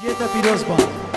جيت فيروز بان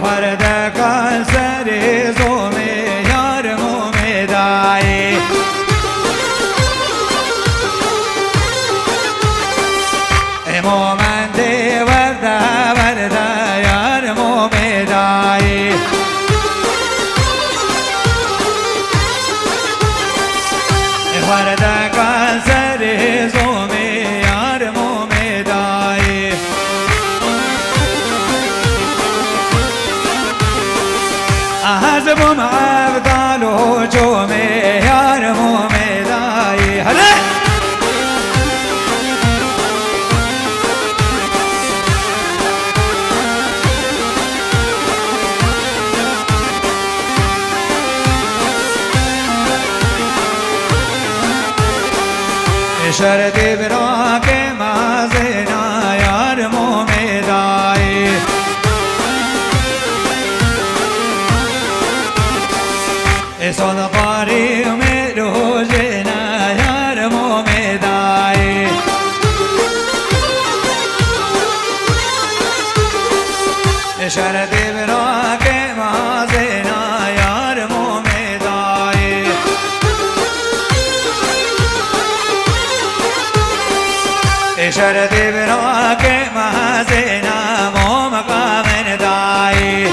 ورده کن سری زومی یار مومیدایی مومندی ورده ورده یار مومیدایی ورده کن سری زومی یار مومیدایی حزبم عبدال و جومي يار مومداي هلا شردي براك ما زينا يار مومداي صدقاري ومروجنا يا مومداي شردي براك ما زينا يا مومداي شردي براك ما زينا مو مقام داي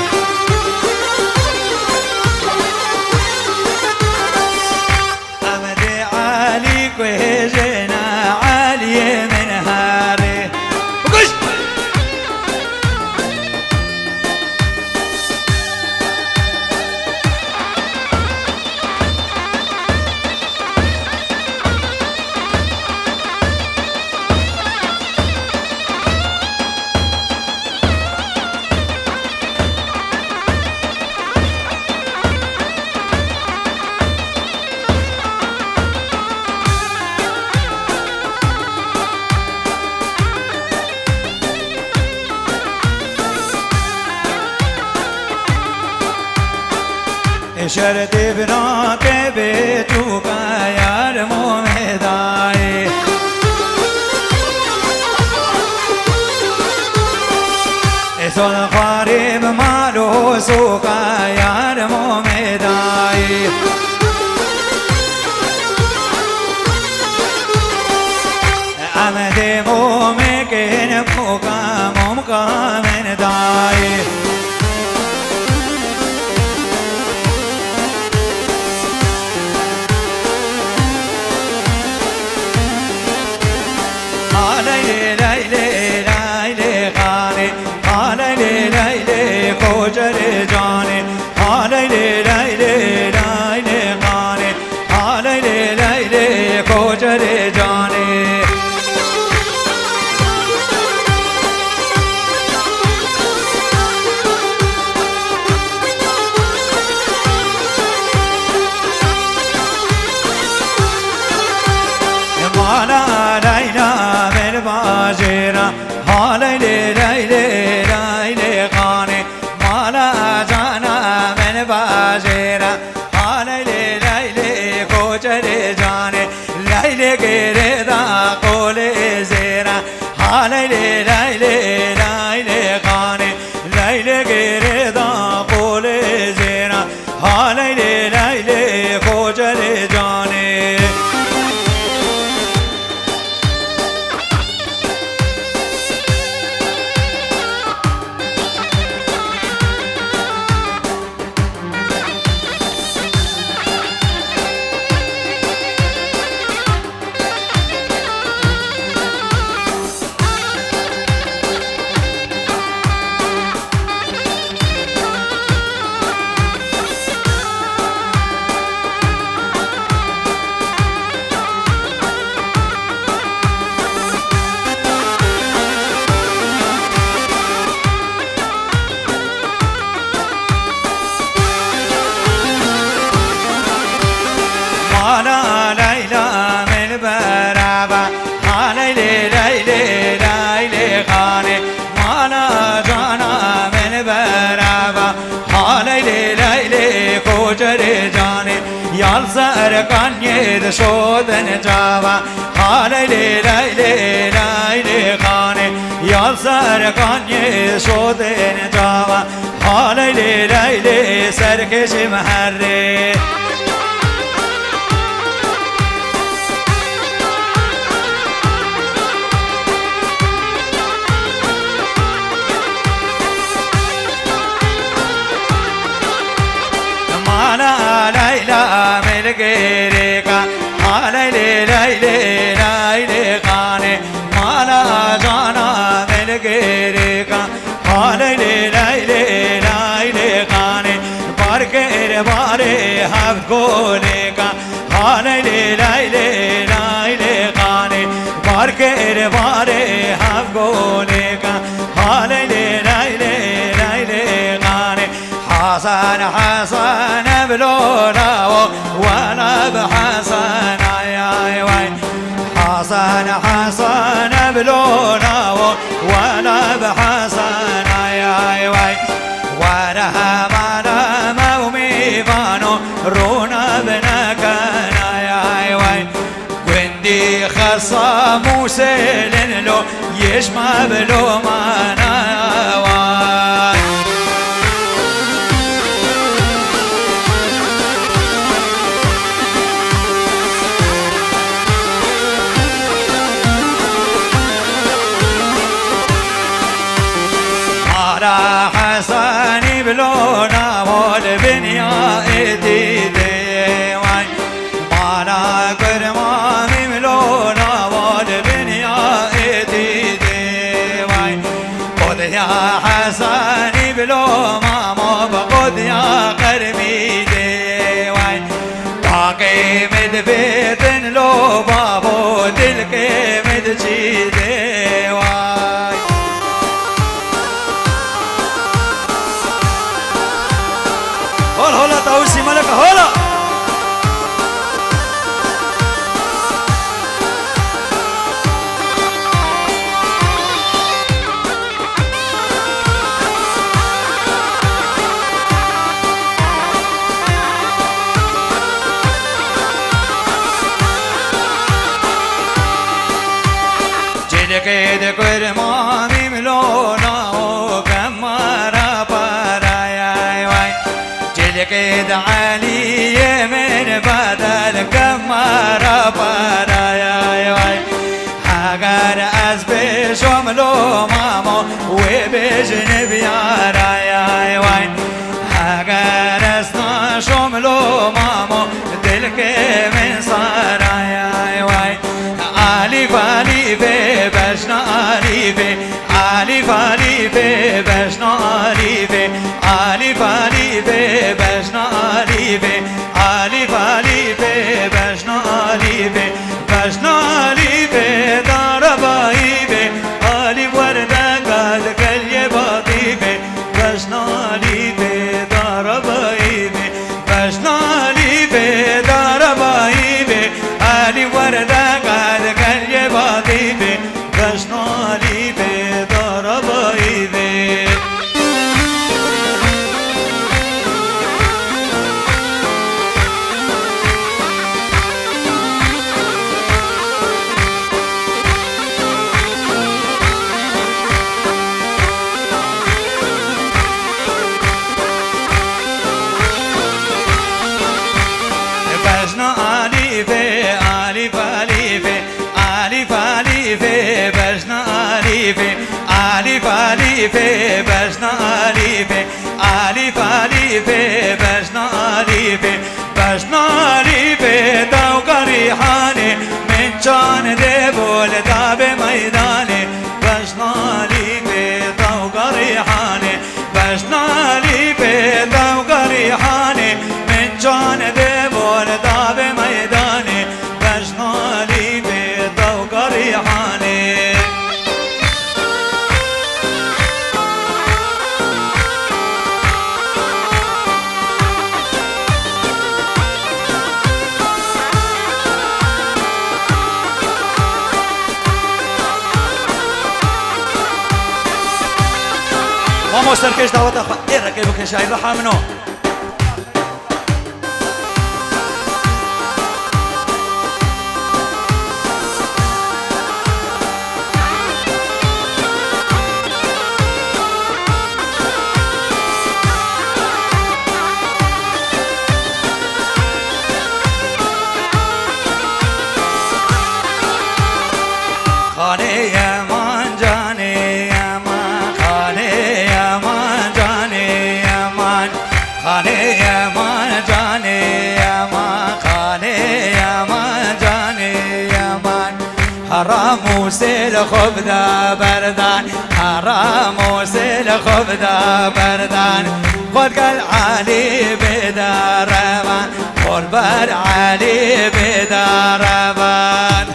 وجينا عالية من هاري وقش شردي براك بيتوك يا مومداي صدقاري بمالو سوك يا مومداي أمدي مومكين بوكا مومكا من داي کوچر جانه حالی لیلی لیلی خانه حالی لیلی کوچر جانه مالا لیلا من باجرا حالی لیلی لیلی خانه مالا جاوا حالي ليلي كوجري جاني يال سر كانيد شودن جاوا حالي ليلي خاني يال سر كانيد شودن جاوا حالي ليلي سركش محري ليلى ملقيريكا على ليلى خاني مالا جانا ملقيريكا على ليلى خاني باركير باري هفقوليكا على ليلى خاني باركير باري هفقوليكا على ليلى خاني حسن حسن بلونا وانا بحسن يا وين حسن حسن بلونا وانا بحسن يا وين وانا ما ومي فانو رونا بنكنا يا وين وندي خصام وسيلن له يشمع بلو معنا وين حساني بلونا والبنيا ايدي ديوان مانا كرمامي بلونا والبنيا ايدي ديوان خذ يا حساني بلو ماما بخذ يا كرمي ديوان باقي مدبيتن لو بابو دلكي مدجي ديوان هولا تاوسي ملك هولا جلكيد كرمامي ملونا وكمارا برايا وين جلكيد علي من بدل كمارا برايا وين حقر أزبي شملو مامو وبجنب يا رايا وين حقر أسنا شملو مامو دلك من صرايا وين ألف ألف بشنا ألف ألف ألف بشنا ألف ألف ألف بشنا ألف ألف ألف بشنا ألف بشنا ألف ضرب ألف ألف وردة قد كل بطيف بشنا ألف ضرب ألف بشنا ألف ضرب ألف ألف وردة قد كل بطيف بشنا ألف ضرب ألف ألف ألف بجنا ألف ألف ألف بجنا ألف بجنا ألف دوق ريحاني من جان دبول داب ميداني بجنا ألف دوق ريحاني بجنا ألف دوق ريحاني من جان دبول داب ميداني بجنا ألف دوق ريحاني مو سركش دعوت أخوة إيه ركبك شاي روحا منو حرام وسيل خبدا بردان حرام وسيل خبدا بردان خود قل علي بداربان قربان علي بداربان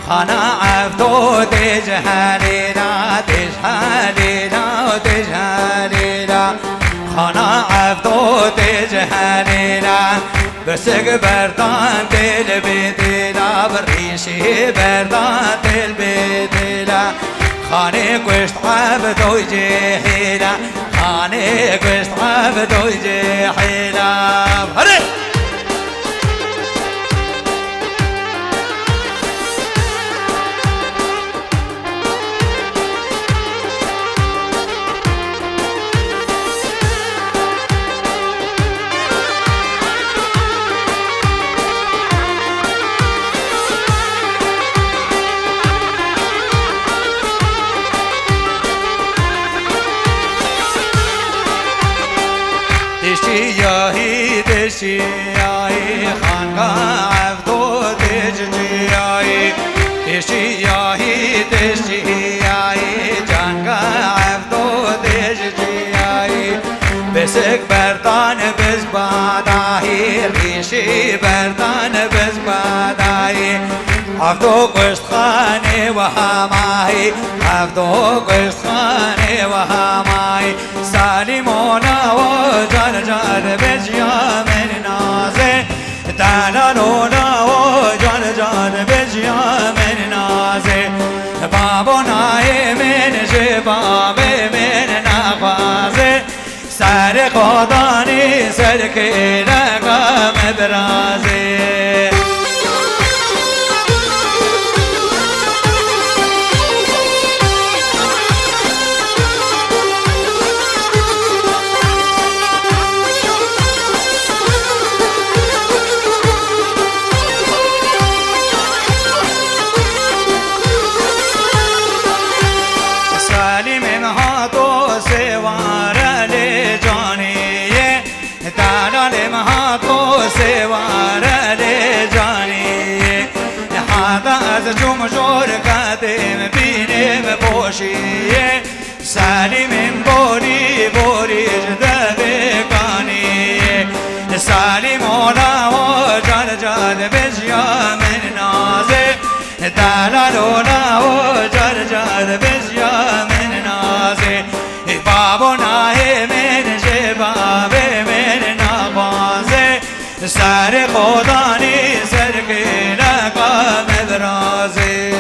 خنا عبدو تجهلينا تجهلينا تجهلينا خنا عبدو تجهلينا بسق بردان تلبيتنا بالريشي بردان تلبيتنا خاني قشت عبدو يجيحينا خاني قشت عبدو يجيحينا هري دشياهي دشياهي خانقا عبدو دجياهي دشياهي دشياهي جانقا عبدو دجياهي بسك بردان بزباداهي ريشي بردان بزباداهي عبدو قشت خاني وهاماهي عبدو قشت خاني وهاماهي سالمونا وجر جر بجيا من نازه دلالونا وجر جر بجيا من نازه بابونای من جباب من نخوازه سر خدانی سر که رقم برازه جم جور قدم بینم بوشیه سالم بوری بوری جده بکانیه سالم اولا و جان جان بجیا من نازه دلال اولا و جان جان بجیا من نازه بابو نای من جباب من نبازه سر خدانی سر که لقام برازه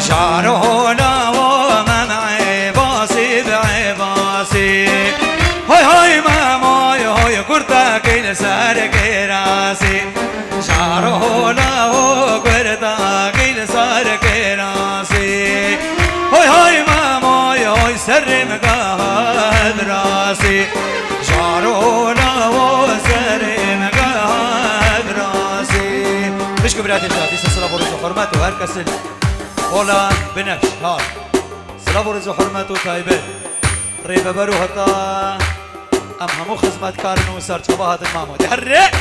شعرهنا وممعي باصي بعباسي هاي هاي ماماي هاي كرتا كيل سارك راسي شعرهنا وكرتا كيل سارك راسي هاي هاي ماماي هاي سر مقاهد راسي شعرهنا براتي شادي سلام ورز وحرمته هر كسل ولا بنفش هار سلام ورز وحرمته تايبه ريبه برو هتا ام همو خدمت کارن و سر چباهات المامود هره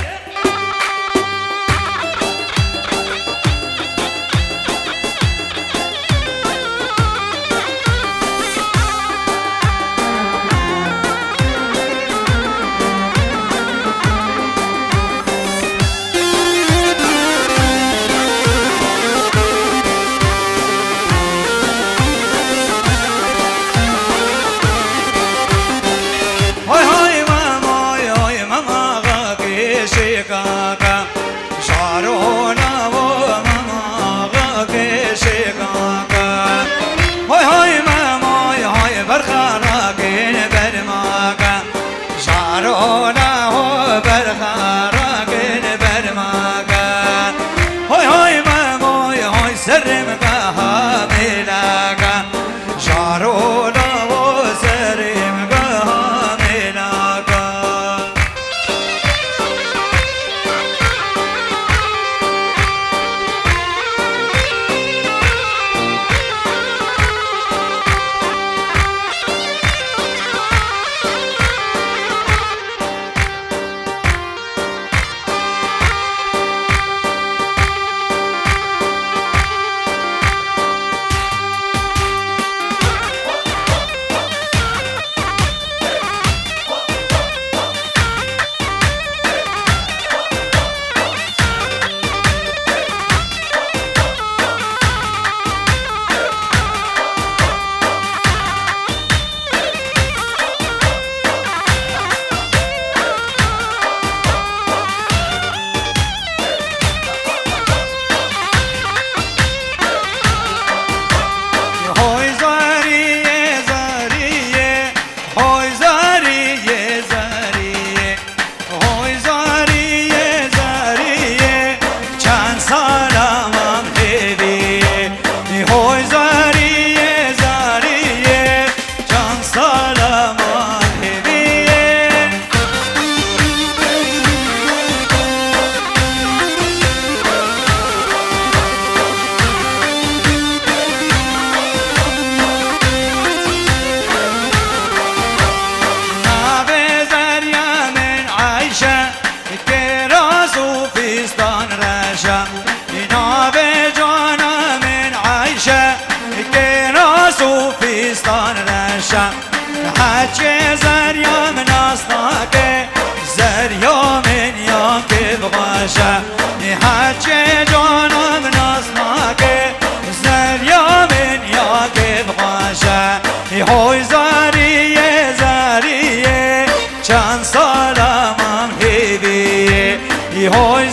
حجي زريا من أصناك زريا من ياك بغاشا حجي جانا من أصناك زريا من ياك بغاشا هوي زارية زارية كان سلام هيبي هوي